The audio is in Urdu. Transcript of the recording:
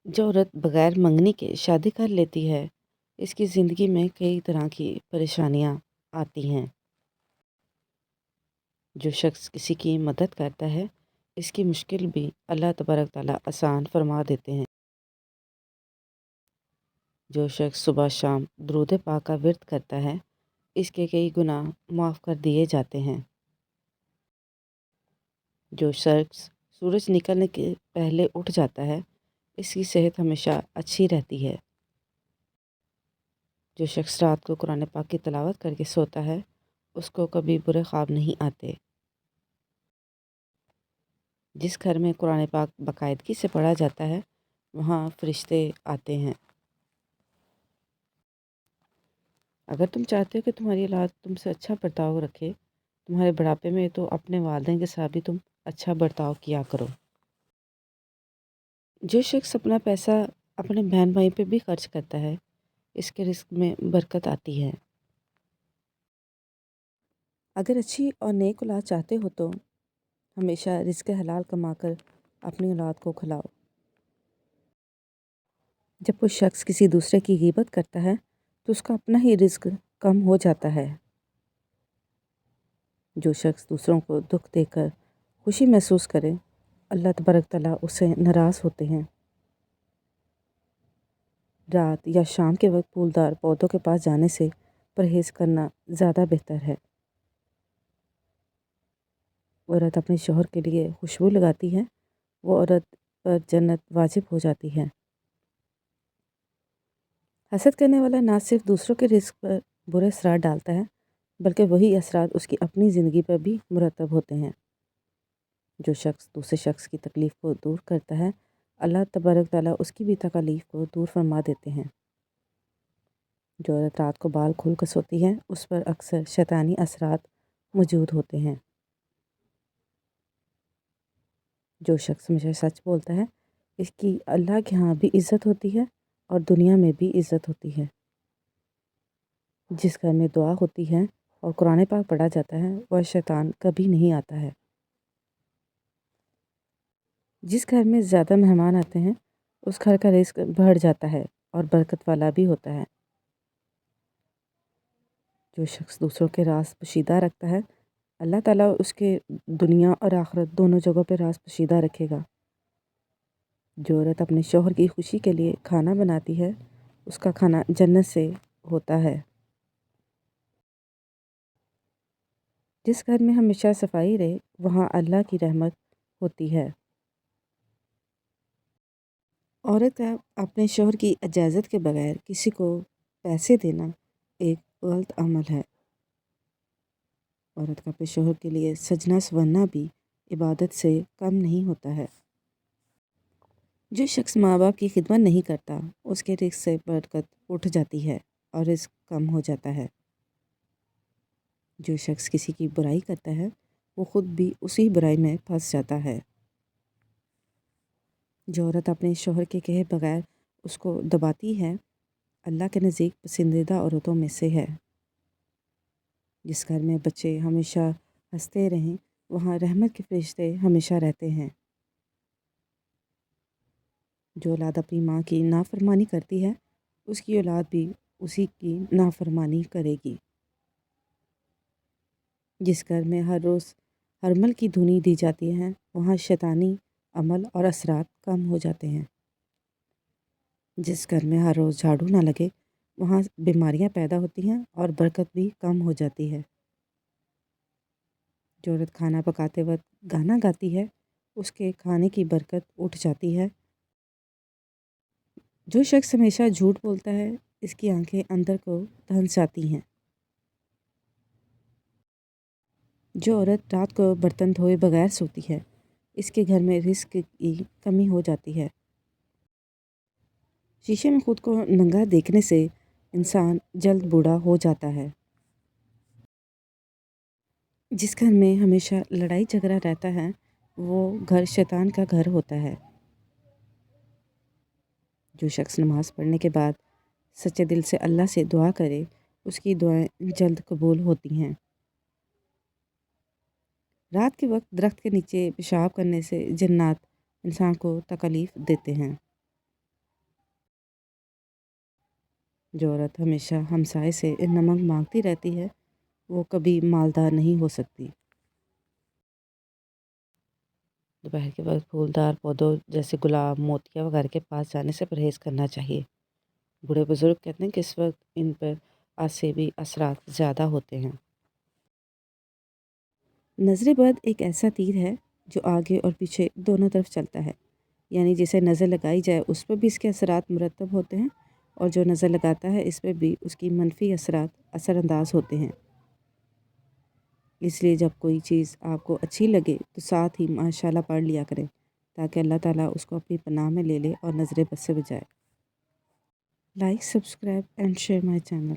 جو عورت بغیر منگنی کے شادی کر لیتی ہے اس کی زندگی میں کئی طرح کی پریشانیاں آتی ہیں۔ جو شخص کسی کی مدد کرتا ہے اس کی مشکل بھی اللہ تبارک تعالیٰ آسان فرما دیتے ہیں۔ جو شخص صبح شام درود پاک کا ورد کرتا ہے اس کے کئی گناہ معاف کر دیے جاتے ہیں۔ جو شخص سورج نکلنے کے پہلے اٹھ جاتا ہے اس کی صحت ہمیشہ اچھی رہتی ہے۔ جو شخص رات کو قرآن پاک کی تلاوت کر کے سوتا ہے اس کو کبھی برے خواب نہیں آتے۔ جس گھر میں قرآن پاک باقاعدگی سے پڑھا جاتا ہے وہاں فرشتے آتے ہیں۔ اگر تم چاہتے ہو کہ تمہاری اولاد تم سے اچھا برتاؤ رکھے تمہارے بڑھاپے میں تو اپنے والدین کے ساتھ بھی تم اچھا برتاؤ کیا کرو۔ جو شخص اپنا پیسہ اپنے بہن بھائی پہ بھی خرچ کرتا ہے اس کے رزق میں برکت آتی ہے۔ اگر اچھی اور نیک اولاد چاہتے ہو تو ہمیشہ رزق حلال کما کر اپنی اولاد کو کھلاؤ۔ جب کوئی شخص کسی دوسرے کی غیبت کرتا ہے تو اس کا اپنا ہی رزق کم ہو جاتا ہے۔ جو شخص دوسروں کو دکھ دے کر خوشی محسوس کرے اللہ تبارک تعالیٰ اس سے ناراض ہوتے ہیں۔ رات یا شام کے وقت پھولدار پودوں کے پاس جانے سے پرہیز کرنا زیادہ بہتر ہے۔ عورت اپنے شوہر کے لیے خوشبو لگاتی ہے وہ عورت پر جنت واجب ہو جاتی ہے۔ حسد کرنے والا نہ صرف دوسروں کے رزق پر برے اثرات ڈالتا ہے بلکہ وہی اثرات اس کی اپنی زندگی پر بھی مرتب ہوتے ہیں۔ جو شخص دوسرے شخص کی تکلیف کو دور کرتا ہے اللہ تبارک تعالیٰ اس کی بھی تکلیف کو دور فرما دیتے ہیں۔ جو عورت رات کو بال کھول کر سوتی ہے اس پر اکثر شیطانی اثرات موجود ہوتے ہیں۔ جو شخص ہمیشہ سچ بولتا ہے اس کی اللہ کے ہاں بھی عزت ہوتی ہے اور دنیا میں بھی عزت ہوتی ہے۔ جس گھر میں دعا ہوتی ہے اور قرآن پاک پڑھا جاتا ہے وہ شیطان کبھی نہیں آتا ہے۔ جس گھر میں زیادہ مہمان آتے ہیں اس گھر کا رزق بڑھ جاتا ہے اور برکت والا بھی ہوتا ہے۔ جو شخص دوسروں کے راز پوشیدہ رکھتا ہے اللہ تعالیٰ اس کے دنیا اور آخرت دونوں جگہوں پہ راز پوشیدہ رکھے گا۔ جو عورت اپنے شوہر کی خوشی کے لیے کھانا بناتی ہے اس کا کھانا جنت سے ہوتا ہے۔ جس گھر میں ہمیشہ صفائی رہے وہاں اللہ کی رحمت ہوتی ہے۔ عورت کا اپنے شوہر کی اجازت کے بغیر کسی کو پیسے دینا ایک غلط عمل ہے۔ عورت کا اپنے شوہر کے لیے سجنا سورنا بھی عبادت سے کم نہیں ہوتا ہے۔ جو شخص ماں باپ کی خدمت نہیں کرتا اس کے رزق سے برکت اٹھ جاتی ہے اور رزق کم ہو جاتا ہے۔ جو شخص کسی کی برائی کرتا ہے وہ خود بھی اسی برائی میں پھنس جاتا ہے۔ جو عورت اپنے شوہر کے کہے بغیر اس کو دباتی ہے اللہ کے نزدیک پسندیدہ عورتوں میں سے ہے۔ جس گھر میں بچے ہمیشہ ہنستے رہیں وہاں رحمت کے فرشتے ہمیشہ رہتے ہیں۔ جو اولاد اپنی ماں کی نافرمانی کرتی ہے اس کی اولاد بھی اسی کی نافرمانی کرے گی۔ جس گھر میں ہر روز ہرمل کی دھنی دی جاتی ہے وہاں شیطانی عمل اور اثرات کم ہو جاتے ہیں۔ جس گھر میں ہر روز جھاڑو نہ لگے وہاں بیماریاں پیدا ہوتی ہیں اور برکت بھی کم ہو جاتی ہے۔ جو عورت کھانا پکاتے وقت گانا گاتی ہے اس کے کھانے کی برکت اٹھ جاتی ہے۔ جو شخص ہمیشہ جھوٹ بولتا ہے اس کی آنکھیں اندر کو دھنس جاتی ہیں۔ جو عورت رات کو برتن دھوئے بغیر سوتی ہے اس کے گھر میں رزق کی کمی ہو جاتی ہے۔ شیشے میں خود کو ننگا دیکھنے سے انسان جلد بوڑھا ہو جاتا ہے۔ جس گھر میں ہمیشہ لڑائی جھگڑا رہتا ہے وہ گھر شیطان کا گھر ہوتا ہے۔ جو شخص نماز پڑھنے کے بعد سچے دل سے اللہ سے دعا کرے اس کی دعائیں جلد قبول ہوتی ہیں۔ رات کے وقت درخت کے نیچے پیشاب کرنے سے جنات انسان کو تکلیف دیتے ہیں۔ جو عورت ہمیشہ ہمسائے سے نمک مانگتی رہتی ہے وہ کبھی مالدار نہیں ہو سکتی۔ دوپہر کے وقت پھولدار پودوں جیسے گلاب، موتیا وغیرہ کے پاس جانے سے پرہیز کرنا چاہیے۔ بوڑھے بزرگ کہتے ہیں کہ اس وقت ان پر آسیبی اثرات زیادہ ہوتے ہیں۔ نظر بد ایک ایسا تیر ہے جو آگے اور پیچھے دونوں طرف چلتا ہے، یعنی جسے نظر لگائی جائے اس پر بھی اس کے اثرات مرتب ہوتے ہیں اور جو نظر لگاتا ہے اس پہ بھی اس کی منفی اثرات اثر انداز ہوتے ہیں۔ اس لیے جب کوئی چیز آپ کو اچھی لگے تو ساتھ ہی ماشاءاللہ پڑھ لیا کریں تاکہ اللہ تعالیٰ اس کو اپنی پناہ میں لے لے اور نظر بد سے بچائے۔ Like, subscribe and share my channel.